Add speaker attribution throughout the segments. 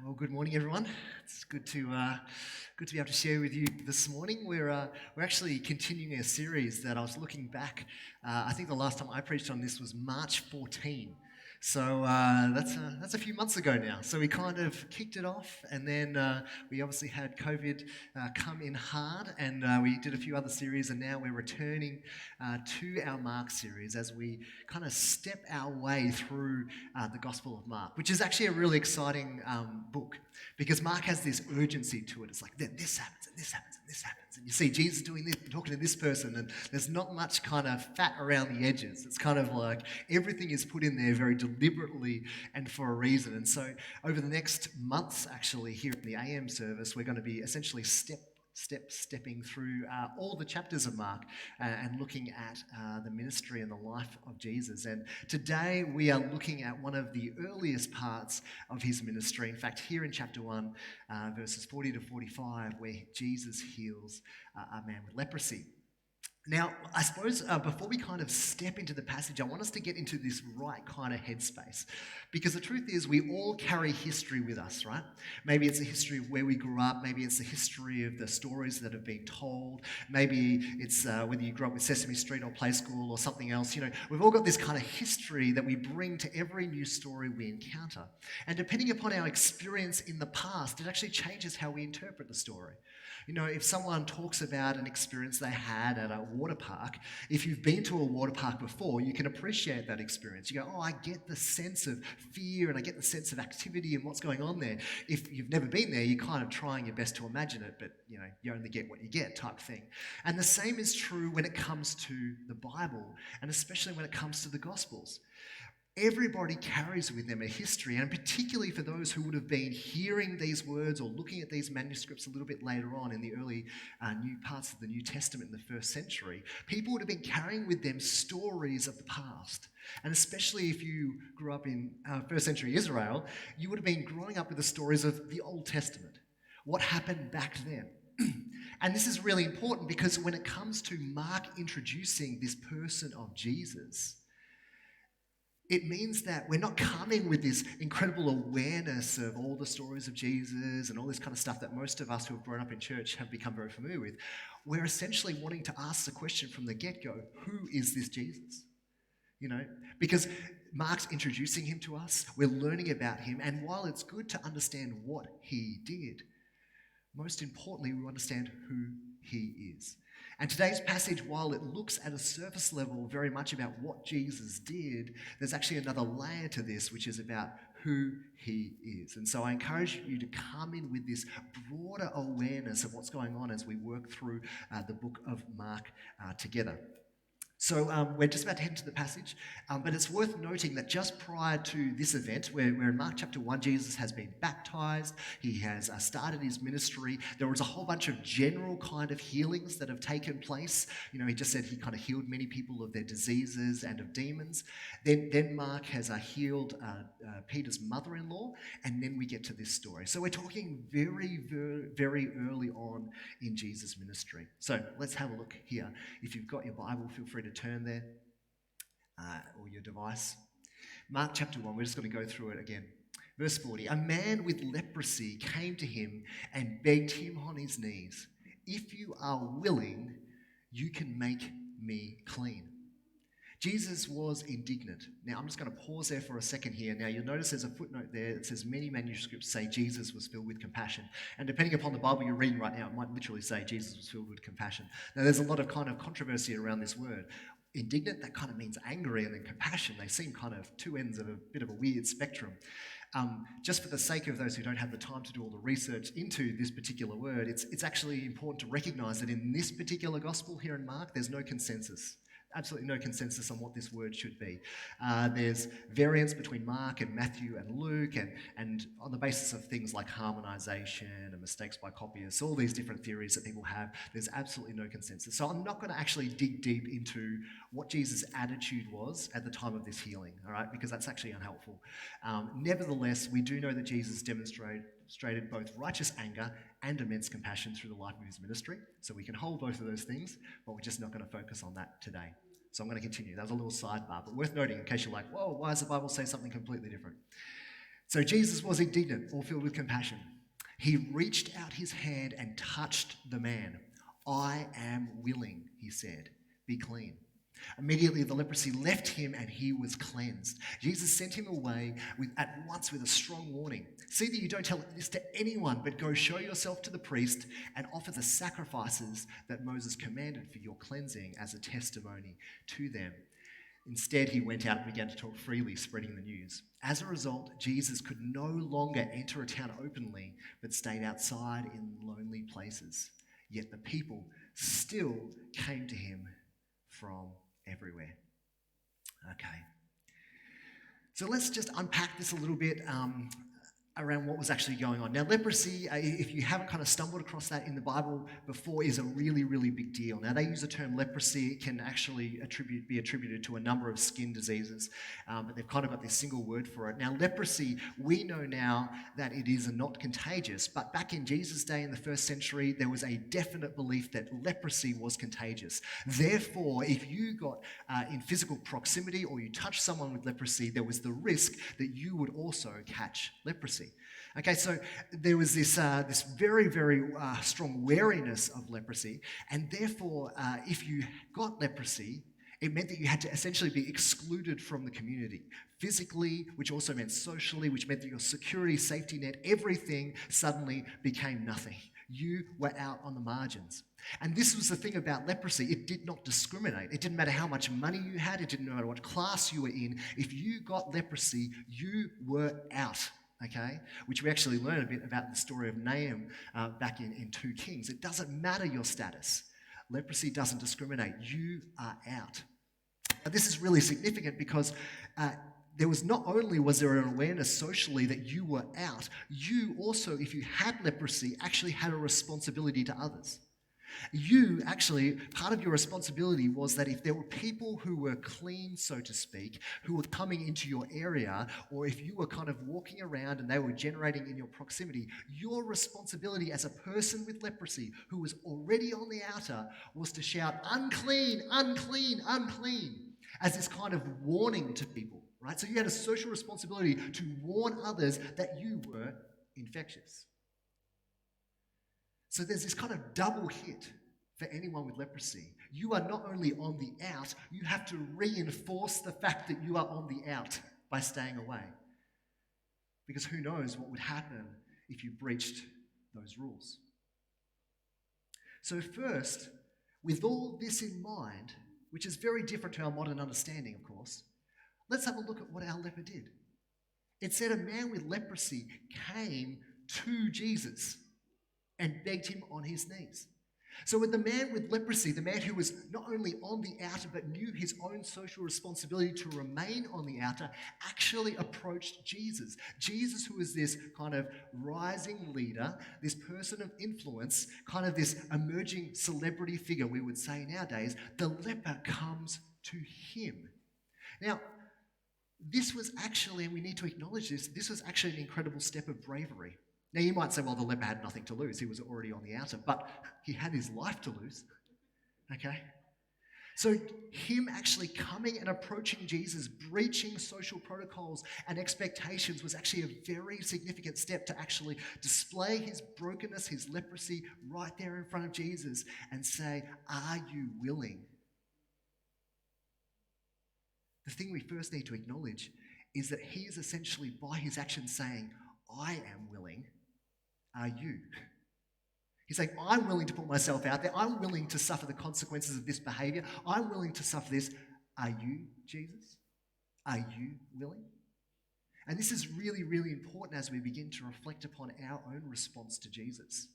Speaker 1: Well, good morning, everyone. It's good to be able to share with you this morning. We're actually continuing a series that I was looking back. I think the last time I preached on this was March 14. So that's a few months ago now. So we kind of kicked it off, and then we obviously had COVID come in hard, and we did a few other series, and now we're returning to our Mark series as we kind of step our way through the Gospel of Mark, which is actually a really exciting book because Mark has this urgency to it. It's like, then this happens, and this happens, and this happens. And you see Jesus doing this, and talking to this person, and there's not much kind of fat around the edges. It's kind of like everything is put in there very deliberately and for a reason. And so over the next months, actually, here in the AM service, we're going to be essentially stepping through all the chapters of Mark and looking at the ministry and the life of Jesus. And today we are looking at one of the earliest parts of his ministry. In fact, here in chapter 1, verses 40 to 45, where Jesus heals a man with leprosy. Now, I suppose before we kind of step into the passage, I want us to get into this right kind of headspace. Because the truth is, we all carry history with us, right? Maybe it's a history of where we grew up. Maybe it's the history of the stories that have been told. Maybe it's whether you grew up with Sesame Street or Play School or something else. You know, we've all got this kind of history that we bring to every new story we encounter. And depending upon our experience in the past, it actually changes how we interpret the story. You know, if someone talks about an experience they had at a water park, if you've been to a water park before, you can appreciate that experience. You go, oh, I get the sense of fear and I get the sense of activity and what's going on there. If you've never been there, you're kind of trying your best to imagine it, but, you know, you only get what you get type thing. And the same is true when it comes to the Bible, and especially when it comes to the Gospels. Everybody carries with them a history, and particularly for those who would have been hearing these words or looking at these manuscripts a little bit later on in the early new parts of the New Testament in the first century, people would have been carrying with them stories of the past. And especially if you grew up in first century Israel, you would have been growing up with the stories of the Old Testament, what happened back then. And this is really important because when it comes to Mark introducing this person of Jesus, it means that we're not coming with this incredible awareness of all the stories of Jesus and all this kind of stuff that most of us who have grown up in church have become very familiar with. We're essentially wanting to ask the question from the get-go, who is this Jesus? You know, because Mark's introducing him to us, we're learning about him, and while it's good to understand what he did, most importantly, we understand who he is. And today's passage, while it looks at a surface level very much about what Jesus did, there's actually another layer to this, which is about who he is. And so I encourage you to come in with this broader awareness of what's going on as we work through the book of Mark together. So we're just about to head into the passage, but it's worth noting that just prior to this event, where in Mark chapter 1, Jesus has been baptized, he has started his ministry, there was a whole bunch of general kind of healings that have taken place. You know, he just said he kind of healed many people of their diseases and of demons. Then Mark has healed Peter's mother-in-law, and then we get to this story. So we're talking very, very, very early on in Jesus' ministry. So let's have a look here. If you've got your Bible, feel free to turn there, or your device. Mark chapter 1, we're just going to go through it again. Verse 40, a man with leprosy came to him and begged him on his knees, if you are willing, you can make me clean. Jesus was indignant. Now, I'm just going to pause there for a second here. Now, you'll notice there's a footnote there that says many manuscripts say Jesus was filled with compassion. And depending upon the Bible you're reading right now, it might literally say Jesus was filled with compassion. Now, there's a lot of kind of controversy around this word. Indignant, that kind of means angry, and then compassion, they seem kind of two ends of a bit of a weird spectrum. Just for the sake of those who don't have the time to do all the research into this particular word, it's actually important to recognize that in this particular gospel here in Mark, there's no consensus. Absolutely no consensus on what this word should be. There's variance between Mark and Matthew and Luke, and on the basis of things like harmonization and mistakes by copyists, all these different theories that people have, there's absolutely no consensus. So I'm not going to actually dig deep into what Jesus' attitude was at the time of this healing, all right, because that's actually unhelpful. Nevertheless, we do know that Jesus demonstrated both righteous anger and immense compassion through the life of his ministry. So we can hold both of those things, but we're just not going to focus on that today. So I'm going to continue. That was a little sidebar, but worth noting in case you're like, whoa, why does the Bible say something completely different? So Jesus was indignant or filled with compassion. He reached out his hand and touched the man. I am willing, he said, be clean. Immediately the leprosy left him and he was cleansed. Jesus sent him away at once with a strong warning. See that you don't tell this to anyone, but go show yourself to the priest and offer the sacrifices that Moses commanded for your cleansing as a testimony to them. Instead, he went out and began to talk freely, spreading the news. As a result, Jesus could no longer enter a town openly, but stayed outside in lonely places. Yet the people still came to him from everywhere. Okay. So let's just unpack this a little bit around what was actually going on. Now, leprosy, if you haven't kind of stumbled across that in the Bible before, is a really, really big deal. Now, they use the term leprosy. It can actually be attributed to a number of skin diseases, but they've kind of got this single word for it. Now, leprosy, we know now that it is not contagious, but back in Jesus' day in the first century, there was a definite belief that leprosy was contagious. Therefore, if you got in physical proximity or you touched someone with leprosy, there was the risk that you would also catch leprosy. Okay, so there was this very, very strong wariness of leprosy, and therefore, if you got leprosy, it meant that you had to essentially be excluded from the community, physically, which also meant socially, which meant that your security, safety net, everything suddenly became nothing. You were out on the margins. And this was the thing about leprosy. It did not discriminate. It didn't matter how much money you had. It didn't matter what class you were in. If you got leprosy, you were out. Okay, which we actually learn a bit about the story of Nahum back in 2 Kings. It doesn't matter your status. Leprosy doesn't discriminate. You are out. Now, this is really significant because there was not only was there an awareness socially that you were out, you also, if you had leprosy, actually had a responsibility to others. You actually, part of your responsibility was that if there were people who were clean, so to speak, who were coming into your area, or if you were kind of walking around and they were generating in your proximity, your responsibility as a person with leprosy who was already on the outer was to shout, unclean, unclean, unclean, as this kind of warning to people, right? So you had a social responsibility to warn others that you were infectious. So there's this kind of double hit for anyone with leprosy. You are not only on the out, you have to reinforce the fact that you are on the out by staying away. Because who knows what would happen if you breached those rules. So first, with all this in mind, which is very different to our modern understanding, of course, let's have a look at what our leper did. It said a man with leprosy came to Jesus and begged him on his knees. So with the man with leprosy, the man who was not only on the outer but knew his own social responsibility to remain on the outer, actually approached Jesus. Jesus, who is this kind of rising leader, this person of influence, kind of this emerging celebrity figure, we would say nowadays, the leper comes to him. Now, this was actually, and we need to acknowledge this was actually an incredible step of bravery. Now, you might say, well, the leper had nothing to lose. He was already on the outer, but he had his life to lose, okay? So him actually coming and approaching Jesus, breaching social protocols and expectations was actually a very significant step to actually display his brokenness, his leprosy, right there in front of Jesus and say, are you willing? The thing we first need to acknowledge is that he is essentially, by his actions, saying, I am willing. Are you? He's saying, I'm willing to put myself out there. I'm willing to suffer the consequences of this behavior. I'm willing to suffer this. Are you, Jesus? Are you willing? And this is really, really important as we begin to reflect upon our own response to Jesus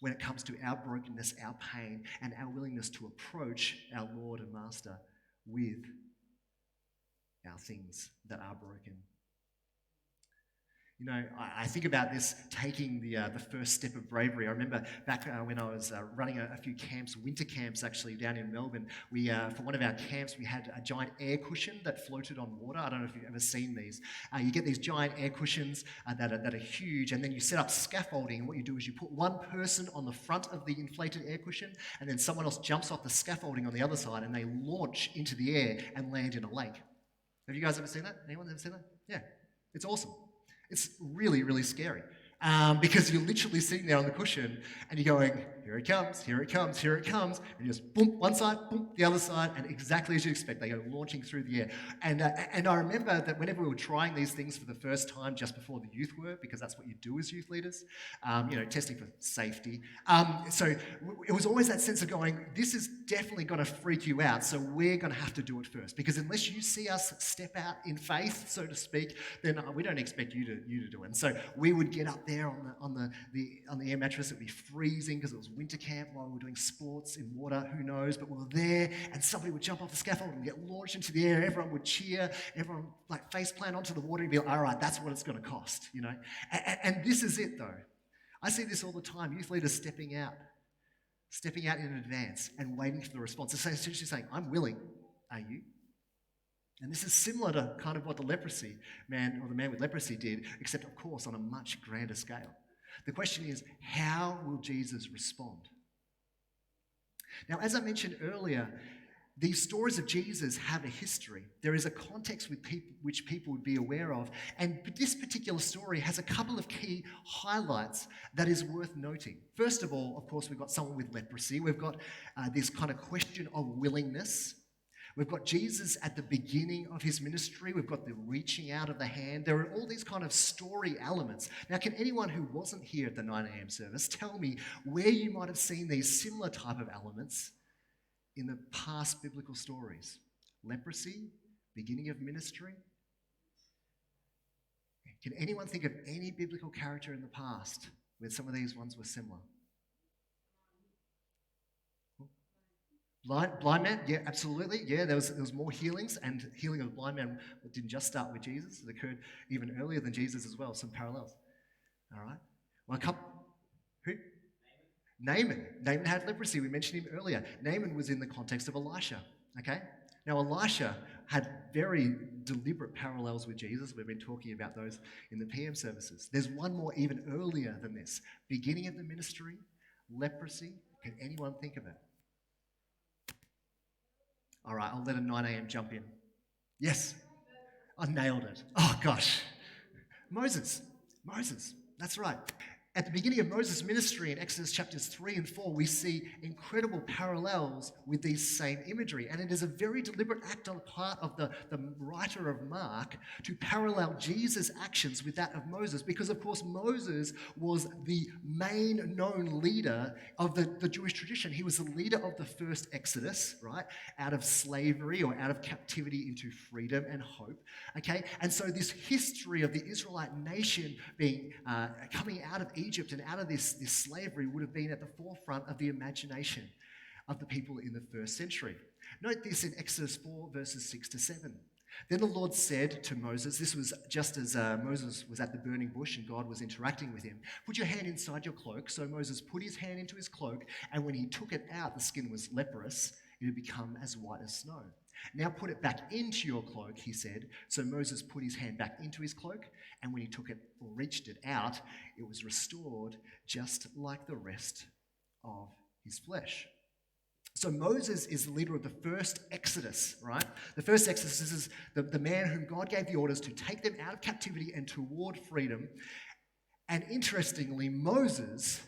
Speaker 1: when it comes to our brokenness, our pain, and our willingness to approach our Lord and Master with our things that are broken. You know, I think about this taking the first step of bravery. I remember back when I was running a few camps, winter camps actually, down in Melbourne. We, for one of our camps, we had a giant air cushion that floated on water. I don't know if you've ever seen these. You get these giant air cushions that are huge, and then you set up scaffolding. And what you do is you put one person on the front of the inflated air cushion, and then someone else jumps off the scaffolding on the other side, and they launch into the air and land in a lake. Have you guys ever seen that? Anyone ever seen that? Yeah, it's awesome. It's really, really scary. Because you're literally sitting there on the cushion and you're going, here it comes, here it comes, here it comes, and you just boom, one side, boom, the other side, and exactly as you expect, they go launching through the air. And I remember that whenever we were trying these things for the first time, just before the youth work, because that's what you do as youth leaders, testing for safety. It was always that sense of going, this is definitely going to freak you out, so we're going to have to do it first, because unless you see us step out in faith, so to speak, then we don't expect you to do it. And so we would get up there on the air mattress. It'd be freezing because it was winter camp while we were doing sports in water, who knows, but we were there, and somebody would jump off the scaffold and get launched into the air. Everyone would cheer, everyone like face plant onto the water and be like, all right, that's what it's going to cost, And this is it though. I see this all the time, youth leaders stepping out in advance and waiting for the response. It's essentially saying, I'm willing, are you? And this is similar to kind of what the leprosy man, or the man with leprosy did, except of course on a much grander scale. The question is, how will Jesus respond? Now, as I mentioned earlier, these stories of Jesus have a history. There is a context which people would be aware of. And this particular story has a couple of key highlights that is worth noting. First of all, of course, we've got someone with leprosy. We've got this kind of question of willingness. We've got Jesus at the beginning of his ministry. We've got the reaching out of the hand. There are all these kind of story elements. Now, can anyone who wasn't here at the 9 a.m. service tell me where you might have seen these similar type of elements in the past biblical stories? Leprosy, beginning of ministry. Can anyone think of any biblical character in the past where some of these ones were similar? Blind man, yeah, absolutely. Yeah, there was more healings, and healing of blind man didn't just start with Jesus. It occurred even earlier than Jesus as well, some parallels. All right. Well, who? Naaman. Naaman had leprosy. We mentioned him earlier. Naaman was in the context of Elisha, okay? Now, Elisha had very deliberate parallels with Jesus. We've been talking about those in the PM services. There's one more even earlier than this. Beginning of the ministry, leprosy. Can anyone think of it? All right, I'll let a 9 a.m. jump in. Yes, I nailed it. Oh, gosh. Moses, that's right. At the beginning of Moses' ministry in Exodus chapters 3 and 4, we see incredible parallels with these same imagery. And it is a very deliberate act on the part of the writer of Mark to parallel Jesus' actions with that of Moses. Because, of course, Moses was the main known leader of the Jewish tradition. He was the leader of the first Exodus, right? Out of slavery or out of captivity into freedom and hope. Okay? And so this history of the Israelite nation being coming out of Egypt and out of this slavery would have been at the forefront of the imagination of the people in the first century. Note this in Exodus 4, verses 6 to 7. Then the Lord said to Moses, this was just as Moses was at the burning bush and God was interacting with him, put your hand inside your cloak. So Moses put his hand into his cloak, and when he took it out, the skin was leprous. It had become as white as snow. Now put it back into your cloak, he said. So Moses put his hand back into his cloak, and when he took it or reached it out, it was restored just like the rest of his flesh. So Moses is the leader of the first Exodus, right? The first Exodus is the man whom God gave the orders to take them out of captivity and toward freedom. And interestingly, Moses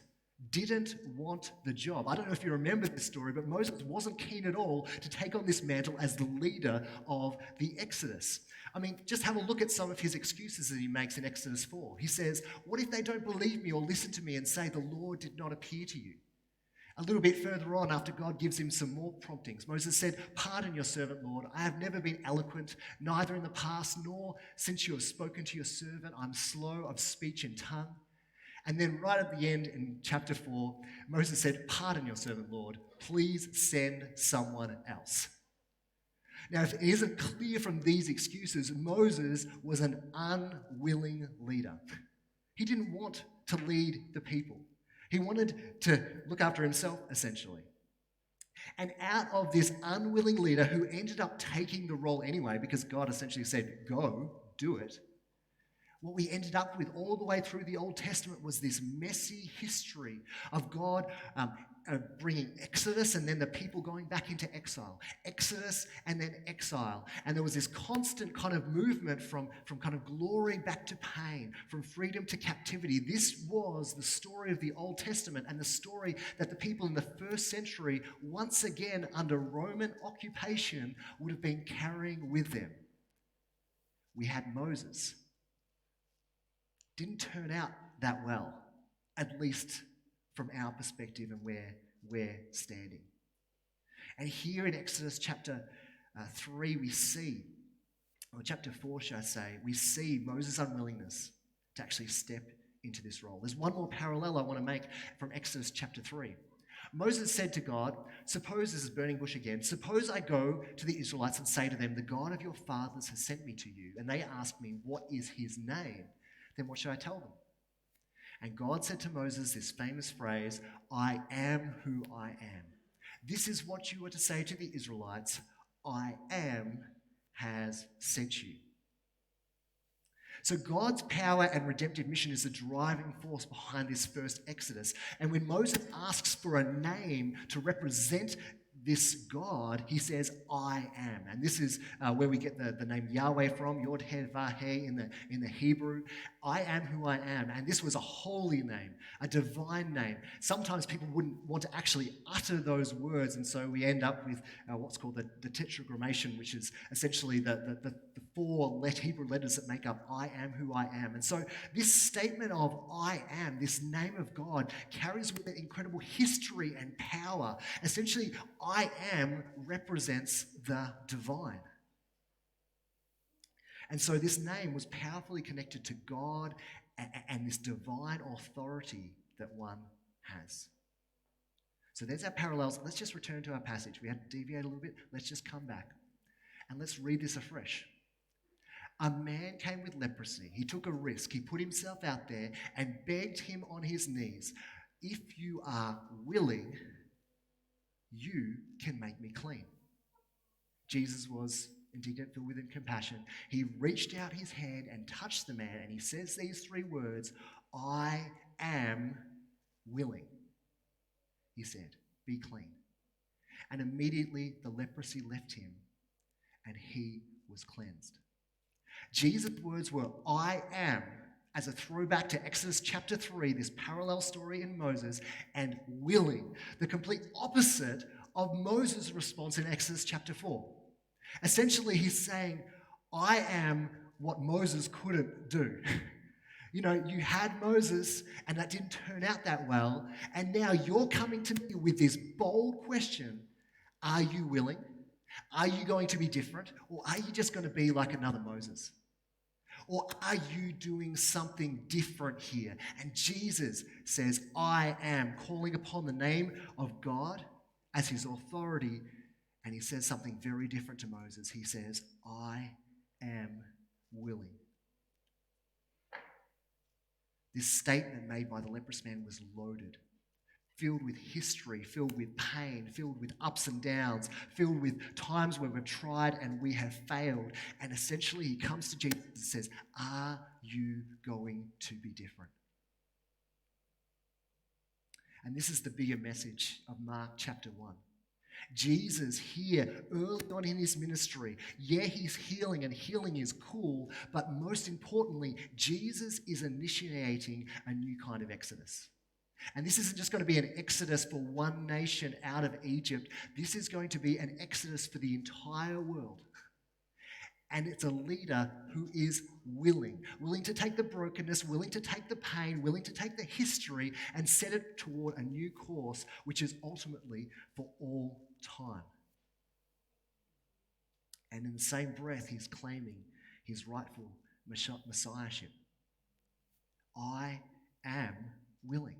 Speaker 1: didn't want the job. I don't know if you remember this story, but Moses wasn't keen at all to take on this mantle as the leader of the Exodus. I mean, just have a look at some of his excuses that he makes in Exodus 4. He says, what if they don't believe me or listen to me and say the Lord did not appear to you? A little bit further on, after God gives him some more promptings, Moses said, pardon your servant, Lord. I have never been eloquent, neither in the past nor since you have spoken to your servant. I'm slow of speech and tongue. And then right at the end in chapter 4, Moses said, pardon your servant, Lord. Please send someone else. Now, if it isn't clear from these excuses, Moses was an unwilling leader. He didn't want to lead the people. He wanted to look after himself, essentially. And out of this unwilling leader who ended up taking the role anyway, because God essentially said, go, do it, What we ended up with all the way through the Old Testament was this messy history of God bringing Exodus and then the people going back into exile. Exodus and then exile. And there was this constant kind of movement from kind of glory back to pain, from freedom to captivity. This was the story of the Old Testament and the story that the people in the first century, once again under Roman occupation, would have been carrying with them. We had Moses. Didn't turn out that well, at least from our perspective and where we're standing. And here in Exodus chapter 3, we see, or chapter 4, should I say, we see Moses' unwillingness to actually step into this role. There's one more parallel I want to make from Exodus chapter 3. Moses said to God, suppose this is burning bush again, suppose I go to the Israelites and say to them, the God of your fathers has sent me to you, and they ask me, what is his name? Then what should I tell them? And God said to Moses this famous phrase, I am who I am. This is what you are to say to the Israelites, I am has sent you. So God's power and redemptive mission is the driving force behind this first Exodus. And when Moses asks for a name to represent this God, he says, I am. And this is where we get the name Yahweh from, Yod He Vah He in the Hebrew. I am who I am. And this was a holy name, a divine name. Sometimes people wouldn't want to actually utter those words, and so we end up with what's called the tetragrammation, which is essentially the four Hebrew letters that make up I am who I am. And so this statement of I am, this name of God, carries with it incredible history and power. Essentially, I am represents the divine. And so this name was powerfully connected to God and this divine authority that one has. So there's our parallels. Let's just return to our passage. We had to deviate a little bit. Let's just come back and let's read this afresh. A man came with leprosy. He took a risk. He put himself out there and begged him on his knees, if you are willing, you can make me clean. Jesus was indignant, filled with compassion. He reached out his hand and touched the man, and he says these three words, I am willing. He said, be clean. And immediately the leprosy left him, and he was cleansed. Jesus' words were, I am, as a throwback to Exodus chapter 3, this parallel story in Moses, and willing, the complete opposite of Moses' response in Exodus chapter 4. Essentially, he's saying, I am what Moses couldn't do. You know, you had Moses, and that didn't turn out that well, and now you're coming to me with this bold question, are you willing? Are you going to be different? Or are you just going to be like another Moses? Or are you doing something different here? And Jesus says, I am, calling upon the name of God as his authority. And he says something very different to Moses. He says, I am willing. This statement made by the leprous man was loaded, filled with history, filled with pain, filled with ups and downs, filled with times where we've tried and we have failed. And essentially he comes to Jesus and says, are you going to be different? And this is the bigger message of Mark chapter 1. Jesus here, early on in his ministry, yeah, he's healing, and healing is cool, but most importantly, Jesus is initiating a new kind of exodus. And this isn't just going to be an exodus for one nation out of Egypt. This is going to be an exodus for the entire world. And it's a leader who is willing to take the brokenness, willing to take the pain, willing to take the history and set it toward a new course, which is ultimately for all time. And in the same breath, he's claiming his rightful messiahship. I am willing.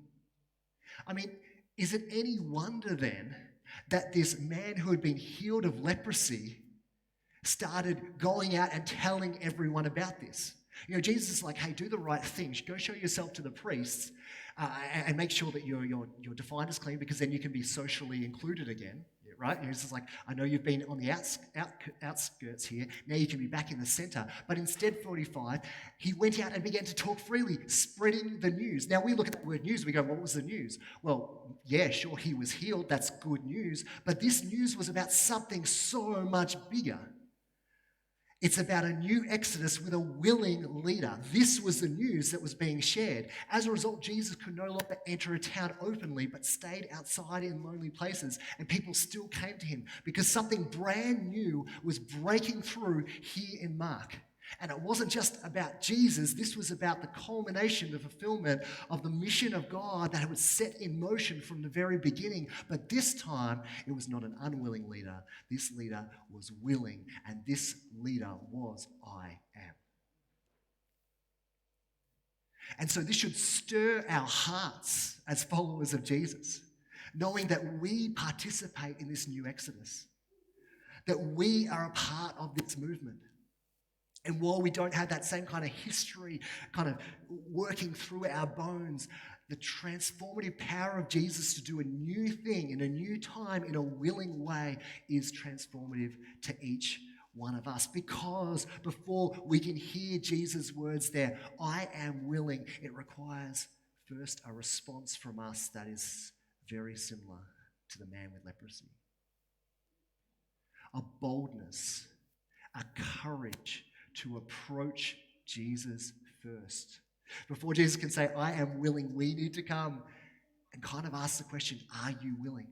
Speaker 1: I mean, is it any wonder then that this man who had been healed of leprosy started going out and telling everyone about this? You know, Jesus is like, hey, do the right thing. Go show yourself to the priests and make sure that you're defined as clean, because then you can be socially included again. Yeah, right? He's just like, I know you've been on the outskirts here. Now you can be back in the center. But instead, 45, he went out and began to talk freely, spreading the news. Now we look at the word news, we go, what was the news? Well, yeah, sure, he was healed. That's good news. But this news was about something so much bigger. It's about a new exodus with a willing leader. This was the news that was being shared. As a result, Jesus could no longer enter a town openly, but stayed outside in lonely places, and people still came to him because something brand new was breaking through here in Mark. And it wasn't just about Jesus. This was about the culmination, the fulfillment of the mission of God that was set in motion from the very beginning. But this time, it was not an unwilling leader. This leader was willing, and this leader was I am. And so this should stir our hearts as followers of Jesus, knowing that we participate in this new exodus, that we are a part of this movement. And while we don't have that same kind of history kind of working through our bones, the transformative power of Jesus to do a new thing in a new time in a willing way is transformative to each one of us. Because before we can hear Jesus' words there, I am willing, it requires first a response from us that is very similar to the man with leprosy. A boldness, a courage to approach Jesus first. Before Jesus can say, I am willing, we need to come and kind of ask the question, are you willing?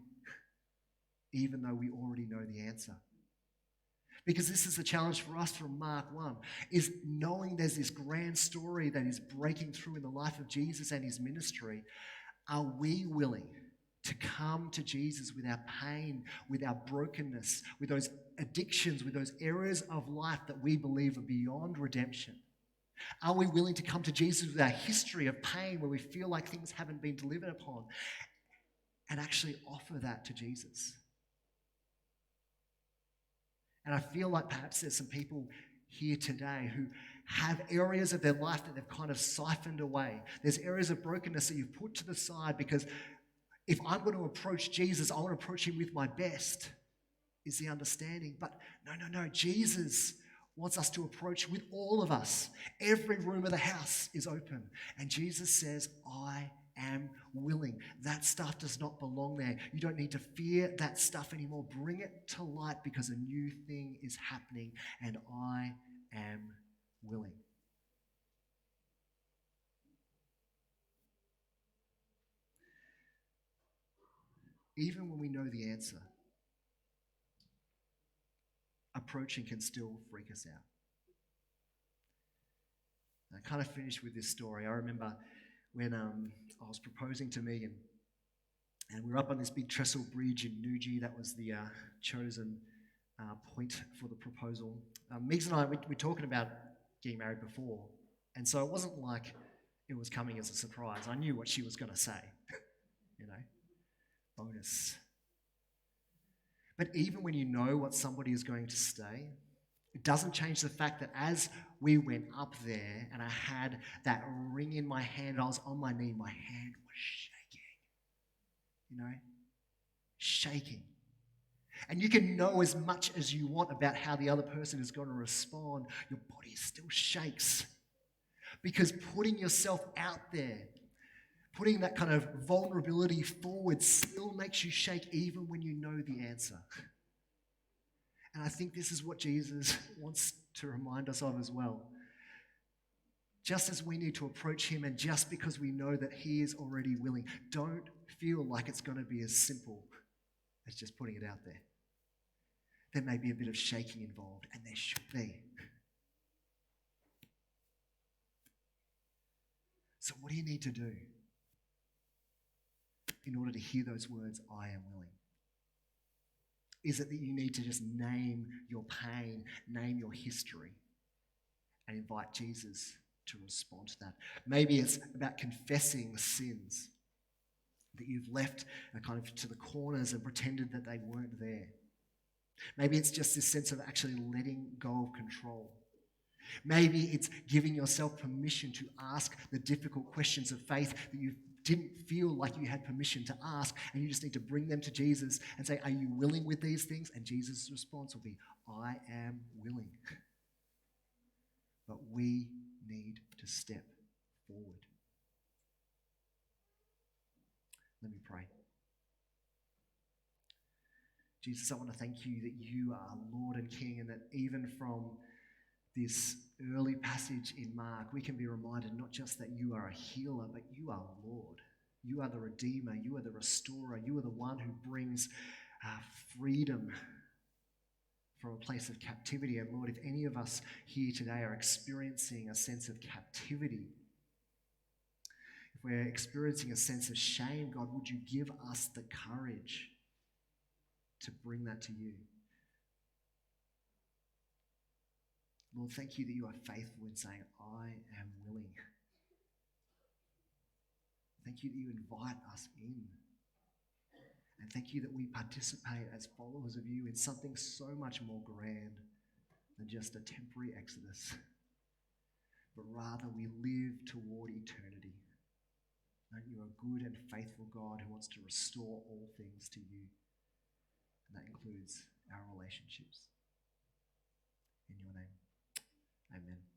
Speaker 1: Even though we already know the answer. Because this is the challenge for us from Mark 1, is knowing there's this grand story that is breaking through in the life of Jesus and his ministry. Are we willing to come to Jesus with our pain, with our brokenness, with those addictions, with those areas of life that we believe are beyond redemption? Are we willing to come to Jesus with our history of pain where we feel like things haven't been delivered upon and actually offer that to Jesus? And I feel like perhaps there's some people here today who have areas of their life that they've kind of siphoned away. There's areas of brokenness that you've put to the side because if I'm going to approach Jesus, I want to approach him with my best, is the understanding. But no. Jesus wants us to approach with all of us. Every room of the house is open. And Jesus says, I am willing. That stuff does not belong there. You don't need to fear that stuff anymore. Bring it to light because a new thing is happening and I am willing. Even when we know the answer, approaching can still freak us out. I kind of finished with this story. I remember when I was proposing to Megan, and we were up on this big trestle bridge in Nuji. That was the chosen point for the proposal. Megs and I, we're talking about getting married before, and so it wasn't like it was coming as a surprise. I knew what she was going to say, bonus. But even when you know what somebody is going to say, it doesn't change the fact that as we went up there and I had that ring in my hand, I was on my knee, my hand was shaking. And you can know as much as you want about how the other person is going to respond, your body still shakes. Because putting yourself out there, putting that kind of vulnerability forward still makes you shake even when you know the answer. And I think this is what Jesus wants to remind us of as well. Just as we need to approach him, and just because we know that he is already willing, don't feel like it's going to be as simple as just putting it out there. There may be a bit of shaking involved, and there should be. So what do you need to do in order to hear those words, I am willing? Is it that you need to just name your pain, name your history, and invite Jesus to respond to that? Maybe it's about confessing sins that you've left kind of to the corners and pretended that they weren't there. Maybe it's just this sense of actually letting go of control. Maybe it's giving yourself permission to ask the difficult questions of faith that you've didn't feel like you had permission to ask, and you just need to bring them to Jesus and say, are you willing with these things? And Jesus' response will be, I am willing. But we need to step forward. Let me pray. Jesus, I want to thank you that you are Lord and King, and that even from this early passage in Mark, we can be reminded not just that you are a healer, but you are Lord. You are the Redeemer. You are the Restorer. You are the one who brings freedom from a place of captivity. And Lord, if any of us here today are experiencing a sense of captivity, if we're experiencing a sense of shame, God, would you give us the courage to bring that to you? Lord, thank you that you are faithful in saying, I am willing. Thank you that you invite us in. And thank you that we participate as followers of you in something so much more grand than just a temporary exodus, but rather we live toward eternity. That you are a good and faithful God who wants to restore all things to you. And that includes our relationships. In your name, amen.